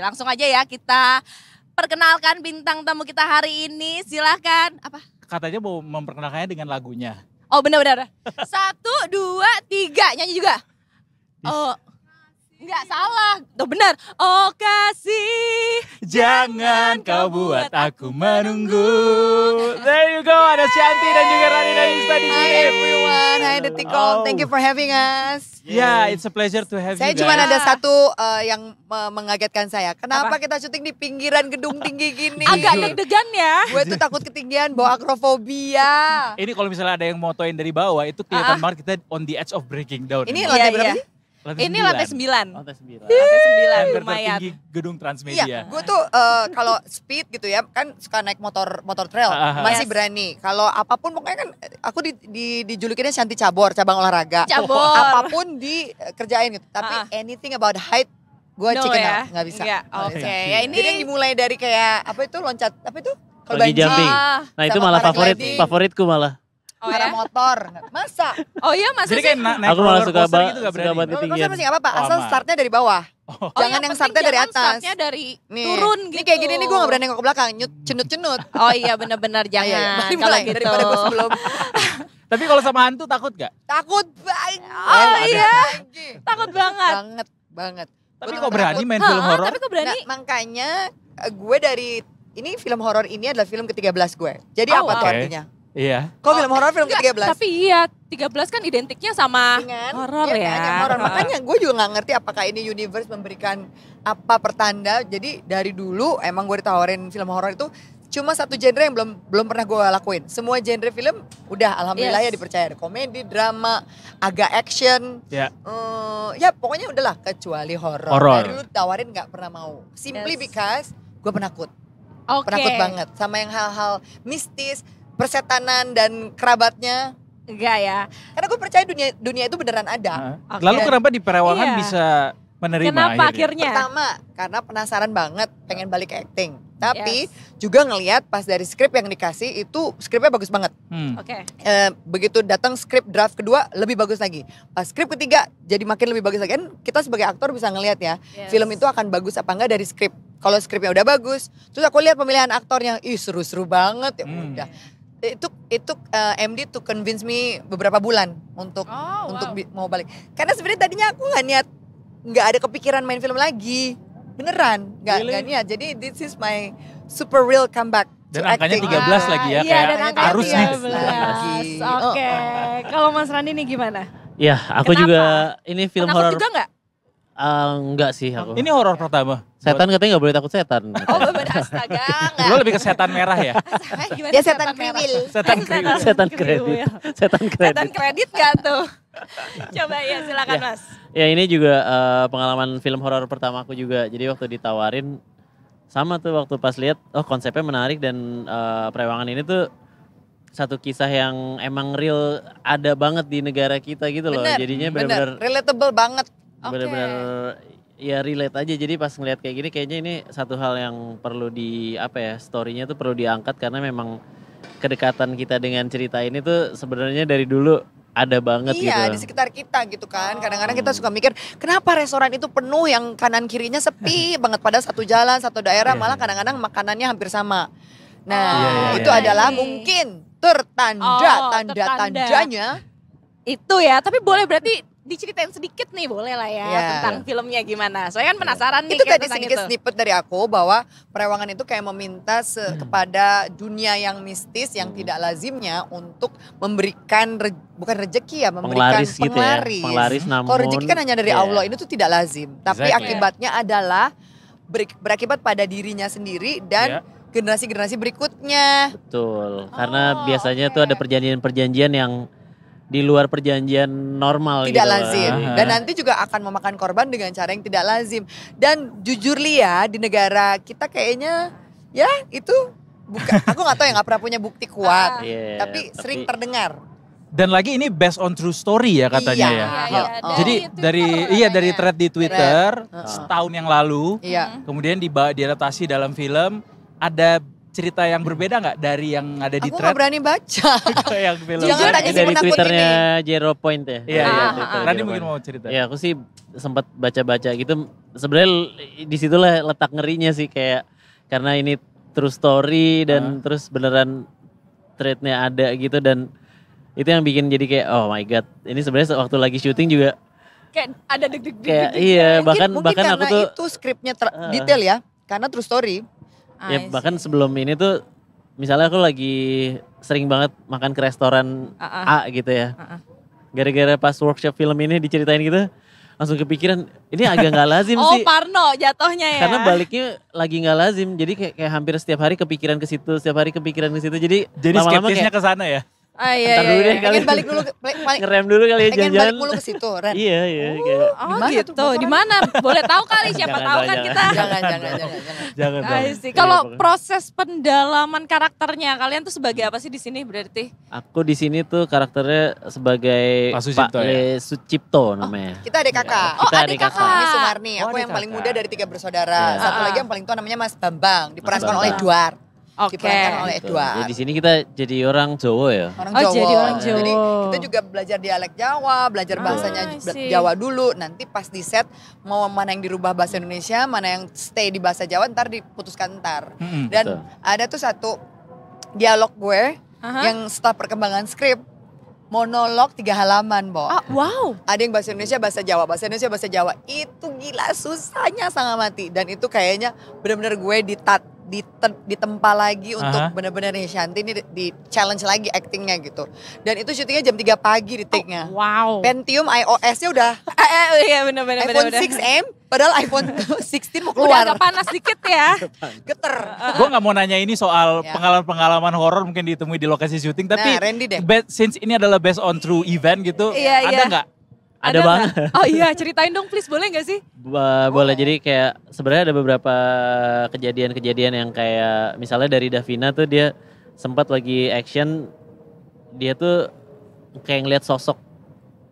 langsung aja ya kita perkenalkan bintang tamu kita hari ini. Silahkan. Apa? Katanya mau memperkenalkannya dengan lagunya. Oh benar-benar. 1, 2, 3 nyanyi juga. Oh, enggak salah. Tuh benar. Oh kasih, Jangan kau buat aku menunggu. There you go, ada Shanti dan juga Rani Nagista di Hi sini. everyone, hi Detikom, thank you for having us. Yeah, it's a pleasure to have Saya you guys. cuma ada satu yang mengagetkan saya. Kenapa kita syuting di pinggiran gedung tinggi gini? agak deg-degan ya. Gue tuh takut ketinggian, bawa akrofobia. Ini kalau misalnya ada yang motoin dari bawah, itu kelihatan banget kita on the edge of breaking down. Ini Iya, lantai iya. berapa sih? Ini lantai 9. Lantai 9. Lantai 9 Hampir lumayan. tertinggi gedung Transmedia. Iya, gue tuh kalau speed gitu ya, kan suka naik motor trail, masih Yes. berani. Kalau apapun pokoknya kan aku dijulukinnya Shanti Cabor, cabang olahraga. Cabor. Apapun dikerjain gitu. Tapi anything about height, gue No chicken ya? out, nggak bisa. Iya, Nggak oke. bisa. Ya ini Jadi yang dimulai dari kayak apa itu loncat, apa itu? Kalau Bungee bungee, jumping. Ah. Nah itu Sama malah paragliding. favoritku malah. Oh para ya? motor. Masa? Oh iya masa Jadi sih? kayak naik Aku malah roller suka coaster gitu gak suka berani. banget Roller ketinggian. coaster masih nggak apa-apa, Oh, asal aman. startnya dari bawah. Oh, Jangan yang penting startnya dari jangan atas. startnya dari Nih. turun gitu. Ini kayak gini nih gue gak berani nengok ke belakang, cenut-cenut. Oh iya benar-benar jangan. Ayo, mari Kalau mulai gitu. daripada gue sebelum. Tapi kalau sama hantu takut gak? Takut banget. Oh iya. Takut banget. Banget. Tapi Gua kok takut. berani main film Hah, horor? tapi kok berani? Nah, makanya gue dari ini film horor ini adalah film ke-13 gue. Jadi Oh, apa tuh wow. artinya? Iya. Kok film horor film Enggak, ke-13? tapi iya 13 kan identiknya sama Dengan horor iya, ya. kan, horor. Makanya gue juga nggak ngerti apakah ini universe memberikan apa pertanda. Jadi dari dulu emang gue ditawarin film horor itu cuma satu genre yang belum pernah gue lakuin. Semua genre film udah alhamdulillah Yes. ya dipercaya. Komedi, drama, agak action. Ya. Ya pokoknya udahlah kecuali horor. Horor. Dari dulu tawarin nggak pernah mau. Simply Yes. because gue penakut. Oke. Penakut banget sama yang hal-hal mistis, persetanan dan kerabatnya. Enggak ya. Karena gue percaya dunia itu beneran ada. Oke. Lalu kenapa di Perawangan Iya. bisa menerima Kenapa akhirnya? akhirnya? Pertama, karena penasaran banget pengen balik ke acting. Tapi Yes. juga ngelihat pas dari skrip yang dikasih itu skripnya bagus banget. Oke. Begitu datang skrip draft kedua lebih bagus lagi. Pas skrip ketiga jadi makin lebih bagus lagi. Kan kita sebagai aktor bisa ngelihat ya, Yes. film itu akan bagus apa enggak dari skrip. Kalau skripnya udah bagus, terus aku lihat pemilihan aktornya, ih seru-seru banget ya udah. Itu MD to convince me beberapa bulan untuk Oh, wow. mau balik. Karena sebenarnya tadinya aku nggak ada kepikiran main film lagi. Beneran, nggak Really? niat. Jadi this is my super real comeback to Dan angkanya acting. 13 lagi ya, Iya, kayak dan angkanya arus nih. 13. Oke. Kalau Mas Rani nih gimana? Ya aku Kenapa? juga ini film Penakut horor. juga enggak? Enggak sih aku. Ini horor pertama. Setan katanya nggak boleh takut setan. Oh bener astaga. Lo lebih ke setan merah ya? Gimana Dia setan merah? kriwil. Setan kriwil. Setan kredit. Setan Setan kredit. kredit gak tuh? Coba ya silakan Ya. Mas. Ya ini juga pengalaman film horor pertama aku juga. Jadi waktu ditawarin sama tuh waktu pas lihat konsepnya menarik dan Perawangan ini tuh satu kisah yang emang real ada banget di negara kita gitu loh. Bener, Jadinya bener. benar-benar Relatable banget. benar-benar ya relate aja. Jadi pas ngeliat kayak gini kayaknya ini satu hal yang perlu story-nya tuh perlu diangkat karena memang kedekatan kita dengan cerita ini tuh sebenarnya dari dulu ada banget gitu. Iya, di sekitar kita gitu kan. Kadang-kadang kita suka mikir, kenapa restoran itu penuh yang kanan kirinya sepi banget. Padahal satu jalan, satu daerah, Iya, malah iya. kadang-kadang makanannya hampir sama. Nah, Iya, iya, itu iya. adalah Ini. mungkin tanda-tandanya. Itu ya, tapi boleh berarti diceritain sedikit nih boleh lah ya Iya. tentang filmnya gimana. Soalnya kan penasaran nih Itu kayak tadi tentang sedikit itu. snippet dari aku bahwa Perawangan itu kayak meminta kepada dunia yang mistis yang tidak lazimnya untuk memberikan bukan rezeki ya, memberikan Penglaris gitu ya. Penglaris namun Kalau rezeki kan hanya dari Iya. Allah, ini tuh tidak lazim. Tapi Exactly. akibatnya adalah berakibat pada dirinya sendiri dan Iya. generasi-generasi berikutnya. Betul. Karena Oh, biasanya oke. tuh ada perjanjian-perjanjian yang di luar perjanjian normal Tidak gitu. lazim. Aha. Dan nanti juga akan memakan korban dengan cara yang tidak lazim. Dan jujur Lia, di negara kita kayaknya ya itu bukan, aku nggak tahu ya, nggak pernah punya bukti kuat. Iya, tapi sering terdengar. Dan lagi ini based on true story ya katanya Iya. ya. Iya, Jadi dari thread di Twitter Thread. setahun yang lalu, Iya. kemudian diadaptasi dalam film, ada cerita yang berbeda nggak dari yang ada di Aku thread? gak berani baca. Yang film. Jangan tanya si dari penakut Twitternya Zero Point ya. Iya, iya. Twitter Rani Zero mungkin Point. mau cerita. Ya aku sih sempat baca-baca gitu. Sebenarnya disitulah letak ngerinya sih kayak karena ini true story dan terus beneran threadnya ada gitu dan itu yang bikin jadi kayak oh my god ini sebenarnya waktu lagi syuting juga Kayak ada deg-deg kayak iya bahkan mungkin bahkan karena aku tuh itu skripnya detail ya. Karena true story. ya bahkan sebelum ini tuh misalnya aku lagi sering banget makan ke restoran A gitu ya. Gara-gara pas workshop film ini diceritain gitu langsung kepikiran ini agak nggak lazim Oh sih. Parno jatuhnya ya. Karena baliknya lagi nggak lazim, jadi kayak hampir setiap hari kepikiran ke situ, setiap hari kepikiran ke situ. Jadi lama-lama skeptisnya kayak ke sana ya. Iya, Ntar dulu deh kali. Pengen balik dulu ngerem dulu kali ya pengen jangan-jangan. balik mulu ke situ, Ren. Iya kayak Oh Di mana gitu, tuh? di mana? Boleh tahu kali siapa Jangan, tahu kan jangan. kita. Jangan. Jangan dong. I see. Kalau pokoknya. proses pendalaman karakternya kalian tuh sebagai apa sih di sini berarti? aku di sini tuh karakternya sebagai Pak Sucipto ya? Le Sucipto namanya. Kita adik kakak. Oh, Kita adik adik kakak. Ini Sumarni, Oh, aku adik yang paling kakak. muda dari 3 bersaudara. Iya. Satu lagi yang paling tua namanya Mas Bambang, diperankan Bambang. oleh Edward. Oke. Diperankan oleh Gitu. Edward. Ya, di sini kita jadi orang Jawa ya. Orang Oh, Jawa. jadi orang Jawa. Jadi kita juga belajar dialek Jawa, belajar bahasanya I see. Jawa dulu. Nanti pas di set mau mana yang dirubah bahasa Indonesia, mana yang stay di bahasa Jawa ntar diputuskan ntar. Mm-mm. Dan Betul. ada tuh satu dialog gue Aha. yang setelah perkembangan skrip monolog 3 halaman, Bo. Ah, wow. Ada yang bahasa Indonesia, bahasa Jawa, bahasa Indonesia, bahasa Jawa. Itu gila susahnya sangat mati. Dan itu kayaknya benar-benar gue ditempa lagi untuk Aha. benar-benar nih Shanti ini di challenge lagi actingnya gitu. Dan itu syutingnya jam 3 pagi di take-nya. Wow. Pentium iOS-nya udah Iya benar-benar. iPhone 6M, padahal iPhone 16 mau Udah keluar. agak panas dikit ya. Geter. Gue nggak mau nanya ini soal Ya. pengalaman-pengalaman horor mungkin ditemui di lokasi syuting, tapi Nah, Randy deh. since ini adalah based on true event gitu, Iya, ada iya. nggak? Ada nggak? banget. Oh iya, ceritain dong please, boleh gak sih? Boleh jadi kayak sebenarnya ada beberapa kejadian-kejadian yang kayak misalnya dari Davina tuh dia sempat lagi action dia tuh kayak ngeliat sosok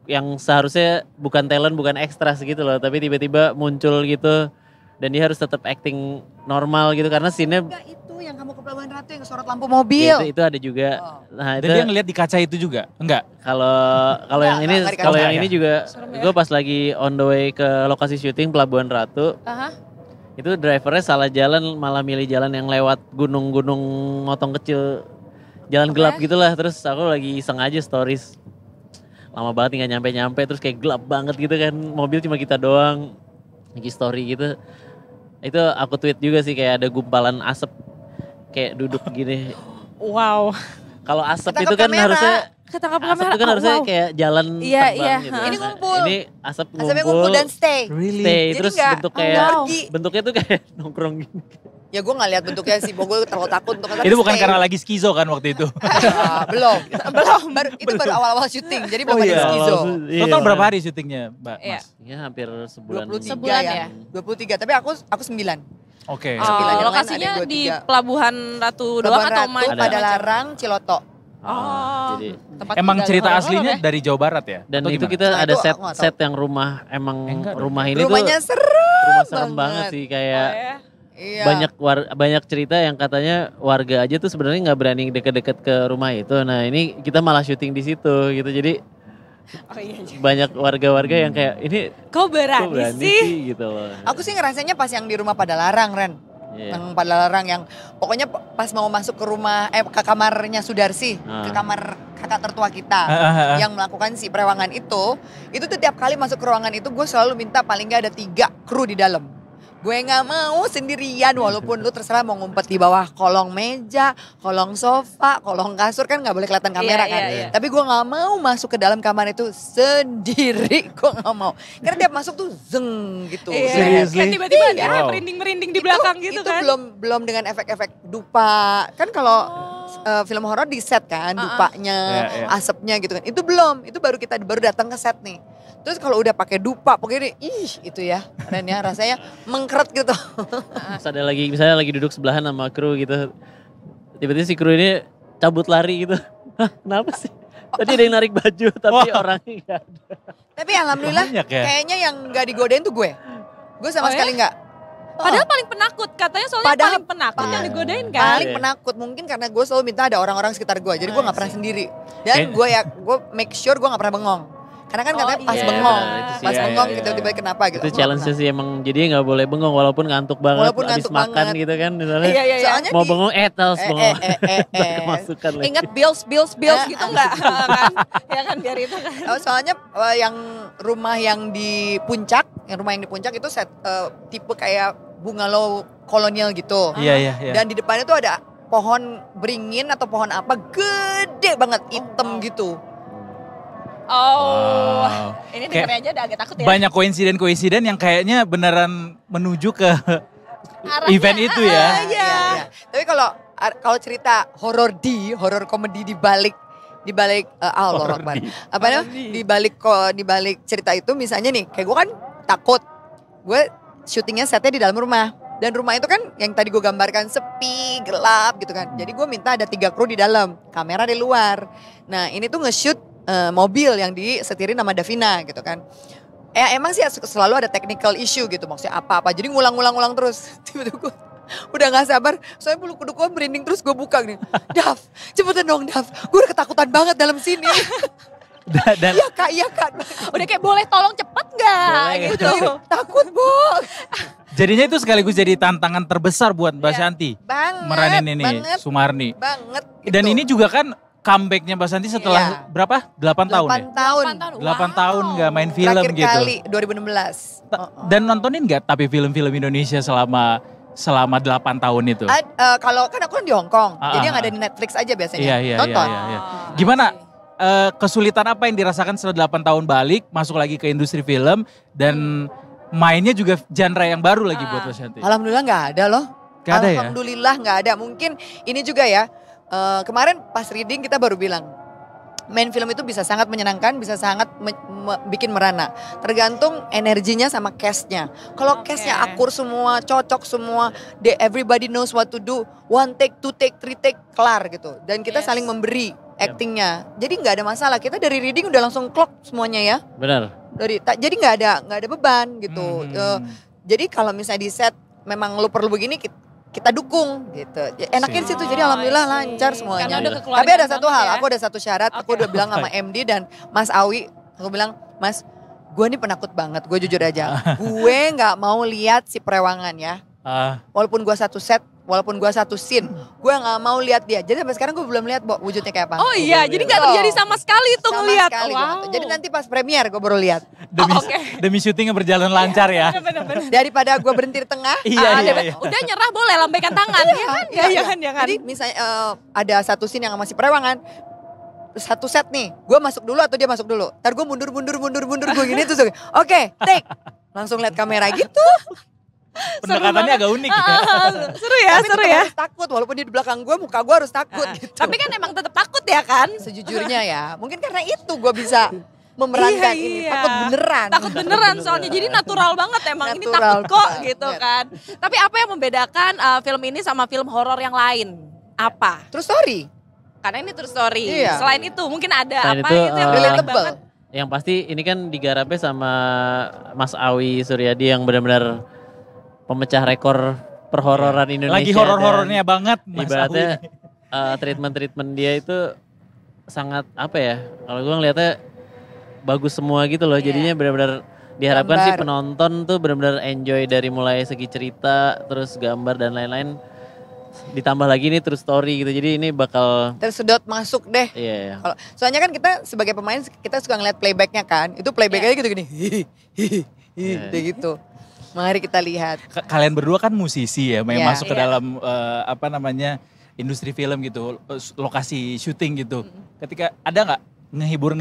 yang seharusnya bukan talent bukan ekstras gitu loh tapi tiba-tiba muncul gitu dan dia harus tetap acting normal gitu karena scene-nya Enggak itu yang kamu ke Pelabuhan Ratu yang sorot lampu mobil. ya, itu ada juga. Oh. Nah Dan itu dia ngeliat di kaca itu juga? Enggak? kalau yang ini nggak kalau dikasih. yang ini juga Serem ya. gue pas lagi on the way ke lokasi syuting Pelabuhan Ratu Aha. itu drivernya salah jalan malah milih jalan yang lewat gunung-gunung motong kecil jalan Oke. gelap gitulah terus aku lagi iseng aja stories lama banget nggak nyampe terus kayak gelap banget gitu kan mobil cuma kita doang lagi story gitu itu aku tweet juga sih kayak ada gumpalan asap kayak duduk gini Wow. kalau asap Ketangkep itu kan kamera. harusnya Ketangkap asap kamera. itu kan Oh, harusnya wow. kayak jalan Iya, terbang iya. gitu. Ini ngumpul. Ini asap Asapnya ngumpul dan stay. Really? stay Jadi terus nggak- bentuknya wow. pergi. bentuknya tuh kayak nongkrong gini. Ya gue gak lihat bentuknya sih, gue terlalu takut untuk Itu bukan karena lagi skizo kan waktu itu? Ah, belum. Itu baru awal-awal syuting, jadi belum Oh, ada iya. skizo. Total berapa hari syutingnya, Mbak? Iya. Mas? Ya hampir sebulan. 23 Sebulan ya. ya? 23, tapi aku 9. Oke. Oh, Sembilan, yang lain lokasinya ada di 23. Pelabuhan Ratu doang Pelabuhan atau Ratu, main? pada larang, Ciloto. Oh. Jadi Tempat Emang tinggal cerita horor-horor aslinya ya? dari Jawa Barat ya? dan Atau itu gimana? kita Nah, ada itu set aku nggak tahu. set yang rumah emang Enggak dong. rumah ini Rumahnya tuh serem rumah serem banget sih kayak Oh, ya. Iya. banyak cerita yang katanya warga aja tuh sebenarnya nggak berani deket-deket ke rumah itu. Nah ini kita malah syuting di situ gitu. Jadi Oh iya. iya. banyak warga-warga yang kayak ini Kok berani, kok berani sih? sih gitu loh. Aku sih ngerasanya pas yang di rumah pada larang, Ren. Iya. Yang pada larang yang pokoknya pas mau masuk ke rumah, ke kamarnya Sudarsi, ke kamar kakak tertua kita. Yang melakukan si perewangan itu tuh tiap kali masuk ke ruangan itu gue selalu minta paling gak ada 3 kru di dalam. Gue gak mau sendirian walaupun lu terserah mau ngumpet di bawah kolong meja, kolong sofa, kolong kasur kan gak boleh kelihatan kamera Iya, kan. iya, iya. Tapi gue gak mau masuk ke dalam kamar itu sendiri, gue gak mau. Karena tiap masuk tuh zeng gitu. Iya. Seriously? Kan tiba-tiba ada Wow. merinding-merinding di belakang gitu itu kan. belum dengan efek-efek dupa. Kan kalau film horor di set kan, dupanya, Iya, iya. asapnya gitu kan. Itu belum, itu baru datang ke set nih. Terus kalau udah pakai dupa, pokoknya itu ya, Ren ya rasanya mengkeret gitu. Terus ada lagi misalnya lagi duduk sebelahan sama kru gitu. Tiba-tiba si kru ini cabut lari gitu. Hah, kenapa sih? Tadi ada yang narik baju tapi Wah. orangnya nggak ada. Tapi alhamdulillah Banyak ya? kayaknya yang gak digodain tuh gue. Gue sama Oh ya? sekali gak. Padahal paling penakut, katanya soalnya Padahal- paling penakut yang Iya. digodain kan. Paling penakut mungkin karena gue selalu minta ada orang-orang sekitar gue, jadi gue nggak pernah sendiri. Dan gue make sure gue nggak pernah bengong. Karena kan katanya pas iya. bengong, Benar, itu sih. pas Iya, bengong iya, gitu iya. tiba-tiba kenapa gitu. Itu Gua challenge nggak sih emang, jadi nggak boleh bengong walaupun ngantuk banget, Walaupun habis ngantuk makan banget. gitu kan pernah. misalnya. Iya, iya, iya. Soalnya Mau di- bengong, terus bengong. Kemasukan lagi. Ingat bills gitu enggak kan? Ya kan biar itu kan. Soalnya yang rumah yang di puncak, itu set tipe kayak bungalow kolonial gitu. Iya, iya, iya. Dan di depannya tuh ada pohon beringin atau pohon apa gede banget hitam gitu. Oh. Wow. Ini Kayak dengernya aja udah agak takut ya. Banyak koinsiden yang kayaknya beneran menuju ke Arahnya, event itu ya. Iya. Iya. Tapi kalau cerita horor komedi di balik Allah Akbar. Apa namanya? Di balik cerita itu misalnya nih, kayak gue kan takut. Gue syutingnya setnya di dalam rumah. Dan rumah itu kan yang tadi gue gambarkan sepi, gelap gitu kan. Jadi gue minta ada 3 kru di dalam, kamera di luar. Nah ini tuh nge-shoot mobil yang disetirin sama Davina gitu kan. Emang sih selalu ada technical issue gitu, maksudnya apa-apa. Jadi ngulang terus. Tiba-tiba gue udah gak sabar, soalnya bulu kuduk gue merinding terus, gue buka gini. Dav, cepetan dong Dav, gue udah ketakutan banget dalam sini. Dan Iya kak. Udah kayak boleh tolong cepet gak? Boleh, Gitu. Takut bu. jadinya itu sekaligus jadi tantangan terbesar buat Mbak Iya. Shanti. Banget. Meranin ini, Banget. Sumarni. Banget. Dan gitu. ini juga kan comebacknya Mbak Shanti setelah berapa? 8 tahun ya? 8 tahun. 8 tahun nggak main film Terakhir gitu. kali 2016. Dan nontonin nggak tapi film-film Indonesia selama 8 tahun itu? Kalau kan aku kan di Hong Kong, Ah, jadi ah, yang ada di Netflix aja biasanya. Iya. Nonton. Gimana? Kesulitan apa yang dirasakan setelah 8 tahun balik, masuk lagi ke industri film, dan mainnya juga genre yang baru lagi buat Mbak Shanti? Alhamdulillah nggak ada loh. Nggak ada ya? Alhamdulillah nggak ada. Mungkin ini juga ya. Kemarin pas reading kita baru bilang, main film itu bisa sangat menyenangkan, bisa sangat bikin merana. Tergantung energinya sama castnya. Kalau Oke. castnya akur semua, cocok semua, everybody knows what to do. 1 take, 2 take, 3 take, kelar gitu. Dan kita Yes. saling memberi actingnya. Jadi nggak ada masalah. Kita dari reading udah langsung clock semuanya ya. Benar. Jadi nggak ada beban gitu. Jadi kalau misalnya di set memang lu perlu begini, kita dukung gitu. Enaknya di situ, jadi alhamdulillah I see. lancar semuanya. Karena udah Tapi kekeluargaan ada satu banget hal, ya. aku ada satu syarat, aku Oke. udah bilang sama MD dan Mas Awi, aku bilang, Mas, gue nih penakut banget, gue jujur aja. Gue nggak mau lihat si perewangan ya. Walaupun gue satu set, walaupun gue satu scene, gue nggak mau lihat dia. Jadi sampai sekarang gue belum lihat wujudnya kayak apa. Oh iya, jadi nggak terjadi sama sekali tuh Sama ngeliat. sekali gua nggak Wow. tahu. Jadi nanti pas premier gue baru lihat. Demi syutingnya berjalan lancar ya. Bener-bener. Daripada gue berhenti di tengah. Iya. Udah nyerah boleh lambaikan tangan. Iya kan? Iya kan? Jadi misalnya ada satu scene yang masih perewangan, satu set nih, gue masuk dulu atau dia masuk dulu. Ntar gue mundur gue gini terus, oke, take. Langsung lihat kamera gitu. Pendekatannya agak unik ya. Seru ya, Tapi seru tetap ya. harus takut, walaupun dia di belakang gue, muka gue harus takut gitu. Tapi kan emang tetap takut ya kan? Sejujurnya ya, mungkin karena itu gue bisa memerankan ini. Iya. Takut beneran. Takut beneran soalnya, jadi natural banget emang ini Natural takut kok banget. gitu kan. Tapi apa yang membedakan film ini sama film horor yang lain? Apa? Terus story, Karena ini true story. Iya. Selain itu mungkin ada Selain apa itu, itu yang menarik relatable. banget? Yang pasti ini kan digarapnya sama Mas Awi Suryadi yang benar-benar pemecah rekor perhororan Indonesia. Lagi horor-horornya banget Mas Ibaratnya Awi. treatment dia itu sangat apa ya? Kalau gue ngeliatnya bagus semua gitu loh. Iya. Jadinya benar-benar diharapkan sih Gambar. penonton tuh benar-benar enjoy dari mulai segi cerita, terus gambar dan lain-lain. Ditambah lagi ini true story gitu. Jadi ini bakal tersedot masuk deh. iya. Kalau soalnya kan kita sebagai pemain kita suka ngeliat playbacknya kan, itu playbacknya gitu gini, Iya. kayak gitu. Mari kita lihat. Kalian berdua kan musisi ya, main Iya. masuk ke dalam industri film gitu, lokasi syuting gitu. Ketika ada nggak ngehibur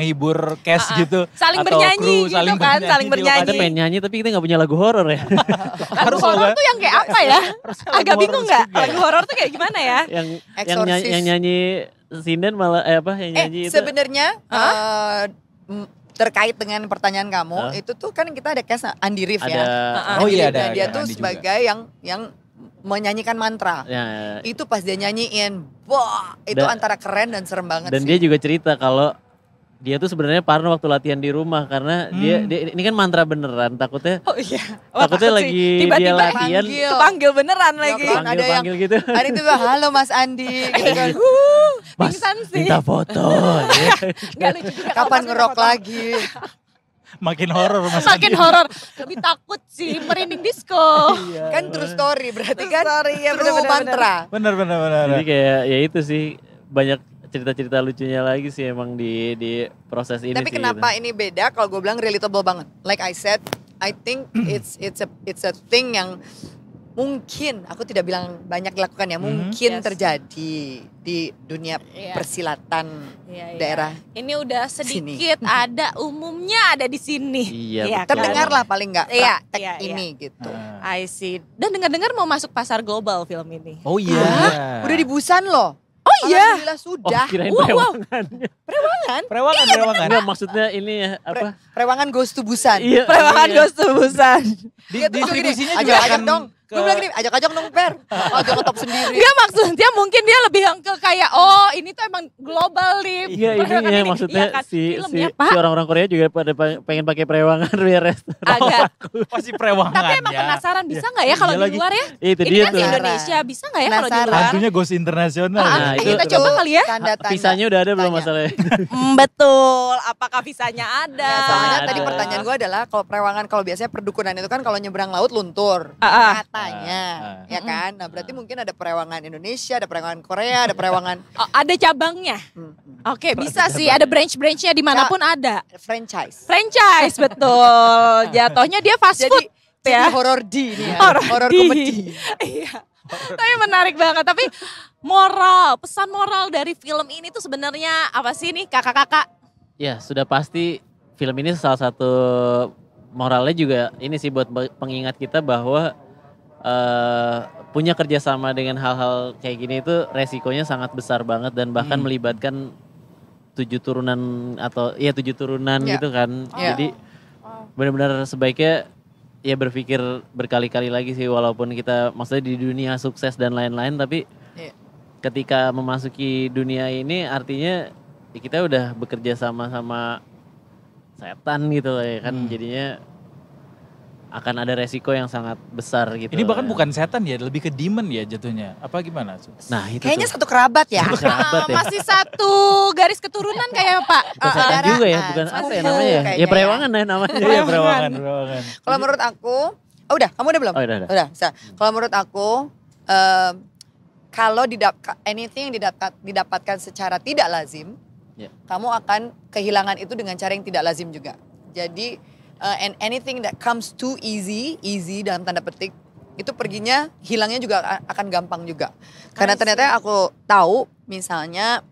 cast gitu, Saling atau bernyanyi kru gitu saling kan, saling di bernyanyi. lokasi? Kita pengen nyanyi tapi kita nggak punya lagu horor ya. Lagu horor tuh yang kayak apa ya? Agak bingung nggak? Lagu horor tuh kayak gimana ya? Exorcist. yang nyanyi Sinden malah yang nyanyi itu. Sebenarnya terkait dengan pertanyaan kamu, Hah? itu tuh kan kita ada cast Andi Rif ada ya. Oh Andi iya, Rif, dan ada dia Andi tuh juga. sebagai yang menyanyikan mantra. ya, Itu pas dia nyanyiin, wah itu Dan- antara keren dan serem banget dan sih. dia juga cerita kalau dia tuh sebenarnya parno waktu latihan di rumah karena dia ini kan mantra beneran, takutnya Oh iya. takutnya takut sih. lagi dia Tiba-tiba latihan kepanggil beneran lagi. kan ada yang panggil gitu. ada itu halo Mas Andi gitu kan. Mas, Pingsan sih. minta foto. Nggak lucu juga. kalau Kapan pas ngerok minta foto. lagi? Makin horor Mas Makin Andi. horor. Lebih takut sih merinding disco. Kan true story berarti kan. Sorry ya True mantra. Bener. Jadi kayak ya itu sih banyak cerita-cerita lucunya lagi sih emang di proses ini Tapi sih. kenapa ini beda? Kalau gue bilang relatable banget. Like I said, I think it's a thing yang mungkin aku tidak bilang banyak dilakukan ya, mungkin Yes. terjadi di dunia Iya. persilatan Iya, iya. daerah. Ini udah sedikit ada umumnya ada di sini. Iya, kan? Terdengar lah paling nggak Iya, praktek iya, iya. ini gitu. Ah. I see. Dan dengar-dengar mau masuk pasar global film ini. Oh iya. Udah di Busan loh. Oh iya. Alhamdulillah Oh sudah. kirain Wow, wow. perewangannya. Prewangan. Enggak maksudnya ini ya apa? Prewangan goes to Busan. Iya. Prewangan iya. Ghost to Busan. Iya, terus gini, Distribusinya juga ajak-ajak akan dong. ke- Gue bilang gini, ajak-ajak dong Per. Ajak ngetop sendiri. Enggak maksudnya mungkin dia lebih yang ke kayak oh ini tuh emang global nih. Iya Prewangan ini ya ini. maksudnya Iya kan? si Filmnya, si Pak. orang-orang Korea juga pada pengen pakai prewangan biar restoran. Agak. Pasti prewangan Tapi emang ya. penasaran bisa nggak ya kalau Iya di lagi. luar ya? Itu Ini dia kan tuh. di Indonesia bisa nggak ya kalau di Penasaran. luar? Hantunya ghost internasional. Ah, Nah, kita itu- coba kali ya. Tanda-tanda. Visanya udah ada belum Tanya. masalahnya? Betul. Apakah visanya ada? Ya, soalnya Ada. tadi pertanyaan gue adalah kalau prewangan kalau biasanya perdukunan itu kan kalau nyebrang laut luntur katanya, ya kan? Nah berarti mungkin ada prewangan Indonesia, ada prewangan Korea, ada prewangan Oh, ada cabangnya. Oke, bisa sih ada branch-branchnya dimanapun ada. franchise. Franchise betul. Jatuhnya dia fast food Jadi ya. horror D nih ya, Horror horror D. comedy. Iya. Tapi menarik banget. Tapi pesan moral dari film ini tuh sebenarnya apa sih nih kakak-kakak? Ya sudah pasti film ini salah satu moralnya juga ini sih buat pengingat kita bahwa punya kerjasama dengan hal-hal kayak gini itu resikonya sangat besar banget dan bahkan melibatkan 7 turunan atau ya 7 turunan Ya. gitu kan. Ya. Jadi benar-benar sebaiknya ya berpikir berkali-kali lagi sih walaupun kita maksudnya di dunia sukses dan lain-lain tapi Iya. ketika memasuki dunia ini artinya ya kita udah bekerja sama setan gitu lah ya kan jadinya akan ada resiko yang sangat besar gitu. Ini bahkan bukan setan ya, lebih ke demon ya jatuhnya. Apa gimana? Nah itu Kayaknya tuh. satu kerabat ya. Kerabat ya. Masih satu garis keturunan kayak Pak. Bukan setan saudaraan, juga ya, bukan apa ya sepupu namanya ya? kayaknya Ya ya. prewangan ya namanya. Iya prewangan. Kalau menurut aku, oh udah, kamu udah belum? Oh udah. Udah, bisa. Kalau menurut aku, kalau anything yang didapatkan secara tidak lazim, Ya. kamu akan kehilangan itu dengan cara yang tidak lazim juga. Jadi, and anything that comes too easy dalam tanda petik, itu perginya, hilangnya juga akan gampang juga. Karena ternyata yang aku tahu, misalnya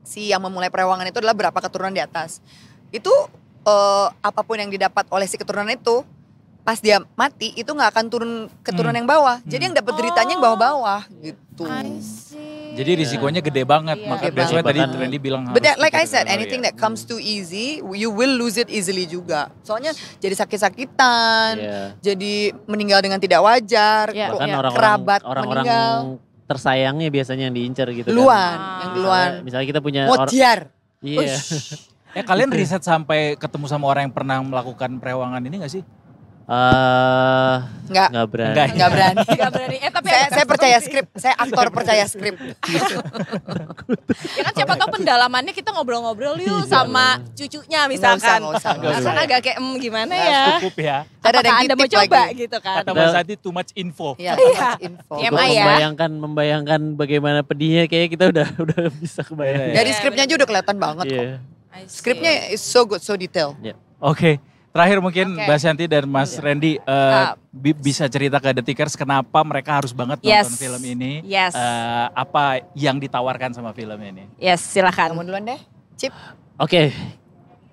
si yang memulai perewangan itu adalah berapa keturunan di atas. Itu apapun yang didapat oleh si keturunan itu, pas dia mati itu nggak akan turun keturunan yang bawah. Jadi yang dapat deritanya yang bawah-bawah gitu. I see. Jadi risikonya gede banget. Iya. Maka Gede that's why tadi banget. Randy bilang But harus like I pikir said, dulu, anything ya. that comes too easy, you will lose it easily juga. Soalnya jadi sakit-sakitan, Iya. jadi meninggal dengan tidak wajar, Iya. Bahkan Iya. kerabat orang-orang meninggal, tersayangnya biasanya yang diincar gitu duluan, kan. yang duluan, Misalnya kita punya modiar. Iya. Kalian riset sampai ketemu sama orang yang pernah melakukan perewangan ini gak sih? Nggak, Nggak berani. Enggak. nggak berani. Gak berani. Tapi Saya percaya skrip, saya aktor percaya skrip. Ya kan siapa tahu pendalamannya kita ngobrol-ngobrol yuk sama cucunya misalkan. Nggak usah. Kan agak kayak gimana Nah, ya. cukup ya. Ada Apakah yang Anda mau titip coba lagi. gitu kan. Kata Mas Adi too much info. Iya, Iya. info. TMI ya. Membayangkan bagaimana pedihnya kayak kita udah bisa kebayang. Iya, Dari skripnya aja udah kelihatan banget kok. Iya. I see. Skripnya is so good, so detail. Oke. Terakhir mungkin Oke. Mbak Shanti dan Mas Randy bisa cerita ke Detikers kenapa mereka harus banget Yes. nonton film ini. Yes. Apa yang ditawarkan sama film ini? Yes, silakan. Kamu duluan deh, Cip. Oke.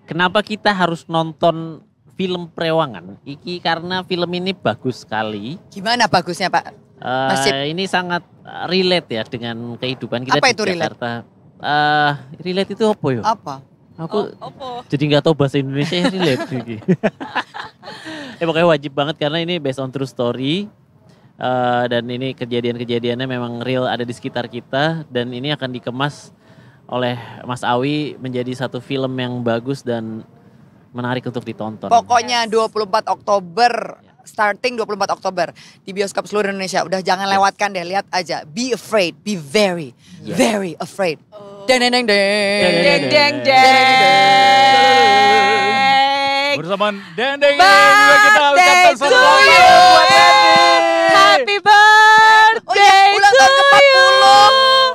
Kenapa kita harus nonton film Prewangan? Iki karena film ini bagus sekali. Gimana bagusnya Pak? Mas Cip. Ini sangat relate ya dengan kehidupan kita Apa di itu relate? Jakarta. Relate itu apa ya? Apa? Aku Opo. jadi nggak tahu bahasa Indonesia yang relate iki. Pokoknya wajib banget karena ini based on true story. Dan ini kejadian-kejadiannya memang real ada di sekitar kita dan ini akan dikemas oleh Mas Awi menjadi satu film yang bagus dan menarik untuk ditonton. Pokoknya 24 Oktober, starting 24 Oktober di bioskop seluruh Indonesia. Udah jangan lewatkan deh, lihat aja. Be afraid, be very, very afraid. Deng deng deng deng. Deng deng. Bersama Dendeng juga kita ucapkan to selamat ulang you. tahun buat Randy. Happy birthday Oh iya, ulang tahun to ke-40 you.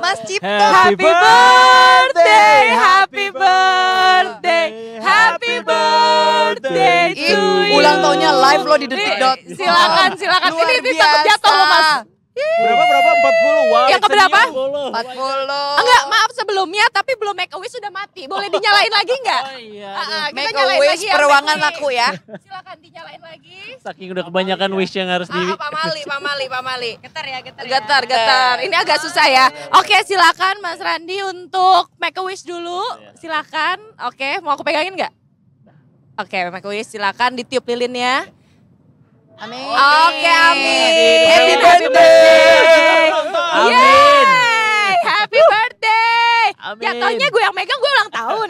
Mas Cipto. Happy birthday, happy birthday, happy birthday to Ih, you. ulang tahunnya live loh di Detik.com. Silakan. Luar Ini takut jatuh loh Mas. Berapa? 40. Wow. Yang keberapa? 40. Enggak, maaf sebelumnya, tapi belum make a wish sudah mati. Boleh dinyalain lagi enggak? Oh iya. Kita Make a nyalain wish, lagi ya, peruangan make a laku ya. Silakan dinyalain lagi. Saking udah kebanyakan wish yang harus di... Pak Mali. Getar ya. Getar. Ini agak susah ya. Oke, silakan Mas Randi untuk make a wish dulu. Silakan. Oke, mau aku pegangin nggak? Oke, make a wish. Silakan ditiup lilinnya. Amin. Oke, amin. Happy birthday. Amin. Yeay, happy birthday. Amin. Jatuhnya gue yang megang, gue ulang tahun.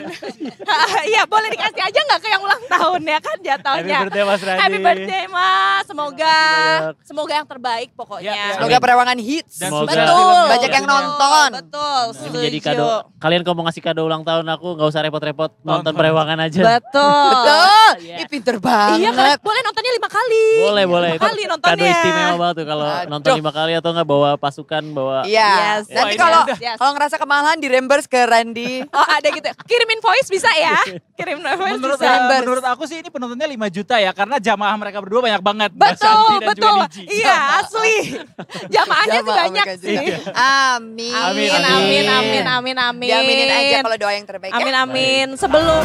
Iya, boleh dikasih aja nggak ke yang ulang tahun ya kan jatuhnya. Happy birthday Mas Randi. Happy birthday Mas, semoga Banyak. semoga yang terbaik pokoknya. Ya, Semoga Perawangan hits. Dan Semoga. sukses Betul. filmnya. Banyak yang nonton. Betul, Menjadi setuju. kado. Kalian kalau mau ngasih kado ulang tahun aku nggak usah repot-repot nonton Nonton. Perewangan aja. Betul. Betul. Iya. Ih pinter Iya, karena banget. boleh nontonnya 5 kali. Boleh. 5 kali nontonnya. Kado istimewa banget tuh kalau Aduh. nonton 5 kali atau nggak bawa pasukan, bawa... Iya. Yes. Nanti Wah, ini kalau udah. kalau ngerasa kemalahan di reimburse ke Randy. Oh ada gitu. Kirimin voice bisa ya? Kirimin voice Menurut, bisa. menurut aku sih ini penontonnya 5 juta ya karena jamaah mereka berdua banyak banget. Mas Betul, Santi dan juga betul. Niji. Iya, asli. Jamaahnya sih Jamaah banyak mereka sih. juga. Amin. Amin. Amin. Amin. Diaminin aja kalau doa yang terbaik ya. Amin. Sebelum